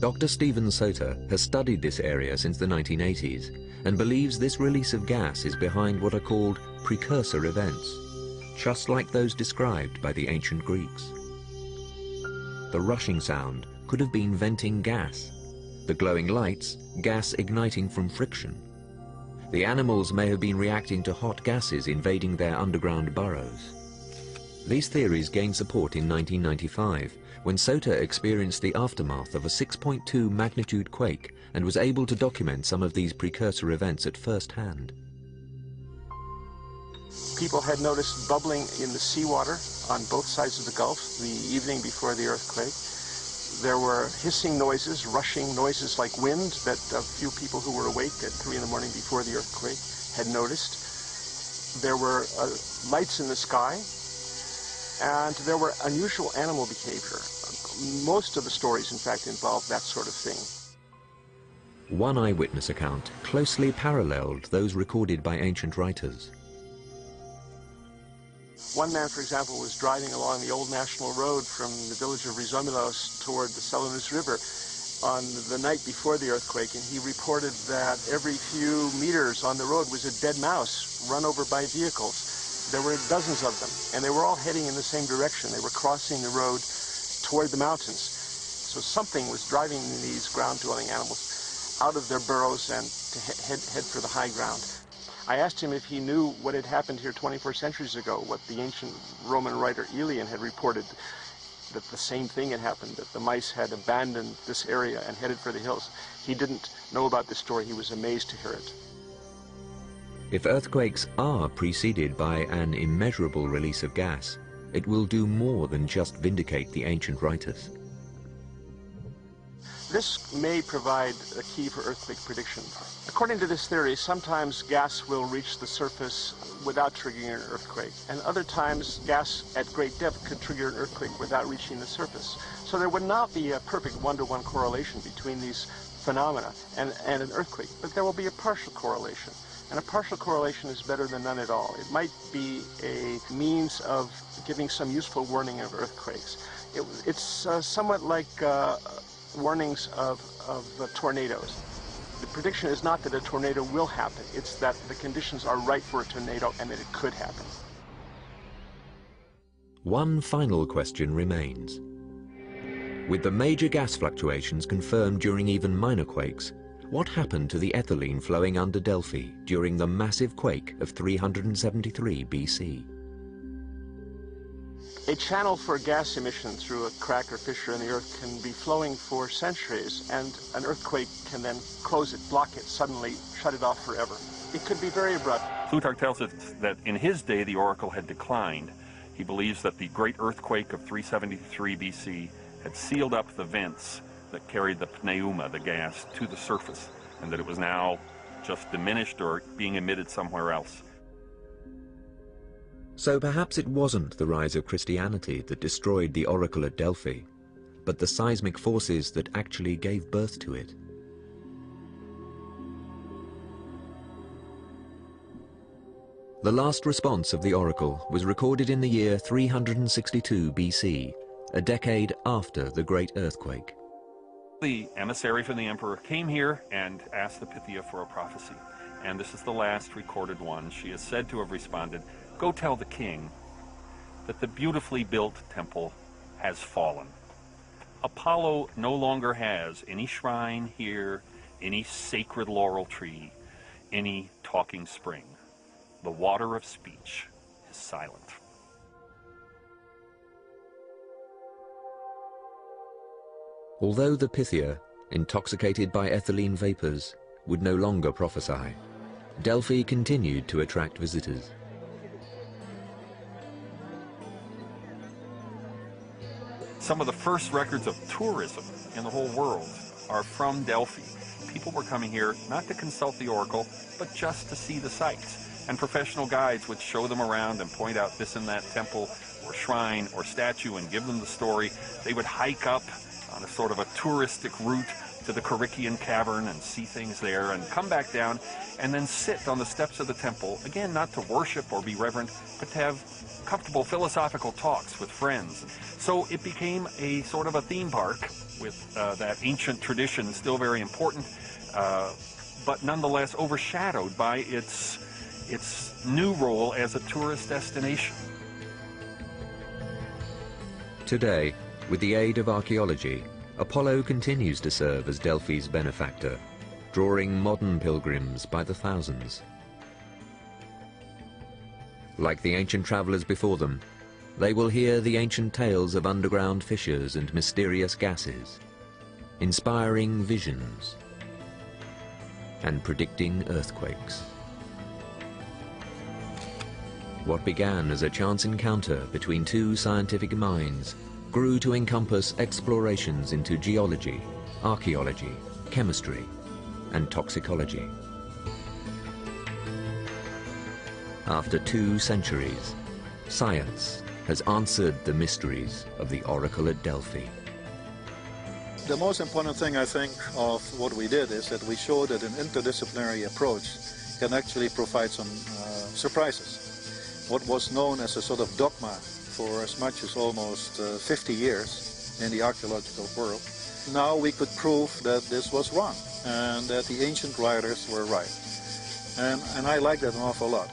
Dr. Stephen Sota has studied this area since the 1980s and believes this release of gas is behind what are called precursor events, just like those described by the ancient Greeks. The rushing sound could have been venting gas, the glowing lights, gas igniting from friction. The animals may have been reacting to hot gases invading their underground burrows. These theories gained support in 1995, when Sota experienced the aftermath of a 6.2 magnitude quake and was able to document some of these precursor events at first hand. People had noticed bubbling in the seawater on both sides of the Gulf the evening before the earthquake. There were hissing noises, rushing noises like wind that a few people who were awake at 3 in the morning before the earthquake had noticed. There were lights in the sky, and there were unusual animal behavior. Most of the stories, in fact, involved that sort of thing. One eyewitness account closely paralleled those recorded by ancient writers. One man, for example, was driving along the old national road from the village of Rizomilos toward the Selenus River on the night before the earthquake, and he reported that every few meters on the road was a dead mouse run over by vehicles. There were dozens of them, and they were all heading in the same direction. They were crossing the road toward the mountains. So something was driving these ground-dwelling animals out of their burrows and to head for the high ground. I asked him if he knew what had happened here 24 centuries ago, what the ancient Roman writer Aelian had reported, that the same thing had happened, that the mice had abandoned this area and headed for the hills. He didn't know about this story. He was amazed to hear it. If earthquakes are preceded by an immeasurable release of gas, it will do more than just vindicate the ancient writers. This may provide a key for earthquake prediction. According to this theory, sometimes gas will reach the surface without triggering an earthquake, and other times gas at great depth could trigger an earthquake without reaching the surface. So there would not be a perfect one-to-one correlation between these phenomena and an earthquake, but there will be a partial correlation. And a partial correlation is better than none at all. It might be a means of giving some useful warning of earthquakes. It's somewhat like warnings of tornadoes. The prediction is not that a tornado will happen, it's that the conditions are right for a tornado and that it could happen. One final question remains. With the major gas fluctuations confirmed during even minor quakes, what happened to the ethylene flowing under Delphi during the massive quake of 373 BC? A channel for gas emission through a crack or fissure in the earth can be flowing for centuries, and an earthquake can then close it, block it, suddenly shut it off forever. It could be very abrupt. Plutarch tells us that in his day the oracle had declined. He believes that the great earthquake of 373 BC had sealed up the vents that carried the pneuma, the gas, to the surface, and that it was now just diminished or being emitted somewhere else. So perhaps it wasn't the rise of Christianity that destroyed the oracle at Delphi, but the seismic forces that actually gave birth to it. The last response of the oracle was recorded in the year 362 BC, a decade after the great earthquake. The emissary from the emperor came here and asked the Pythia for a prophecy, and this is the last recorded one. She is said to have responded, "Go tell the king that the beautifully built temple has fallen. Apollo no longer has any shrine here, any sacred laurel tree, any talking spring. The water of speech is silent." Although the Pythia, intoxicated by ethylene vapors, would no longer prophesy, Delphi continued to attract visitors. Some of the first records of tourism in the whole world are from Delphi. People were coming here not to consult the oracle, but just to see the sights. And professional guides would show them around and point out this and that temple or shrine or statue and give them the story. They would hike up on a sort of a touristic route to the Corycian cavern and see things there and come back down and then sit on the steps of the temple, again, not to worship or be reverent, but to have comfortable philosophical talks with friends. So it became a sort of a theme park with that ancient tradition still very important, but nonetheless overshadowed by its new role as a tourist destination. Today, with the aid of archaeology, Apollo continues to serve as Delphi's benefactor, drawing modern pilgrims by the thousands. Like the ancient travelers before them, they will hear the ancient tales of underground fissures and mysterious gases, inspiring visions and predicting earthquakes. What began as a chance encounter between two scientific minds grew to encompass explorations into geology, archaeology, chemistry, and toxicology. After 2 centuries, science has answered the mysteries of the oracle at Delphi. The most important thing, I think, of what we did is that we showed that an interdisciplinary approach can actually provide some surprises. What was known as a sort of dogma for as much as almost 50 years in the archaeological world, now we could prove that this was wrong and that the ancient writers were right. And I like that an awful lot.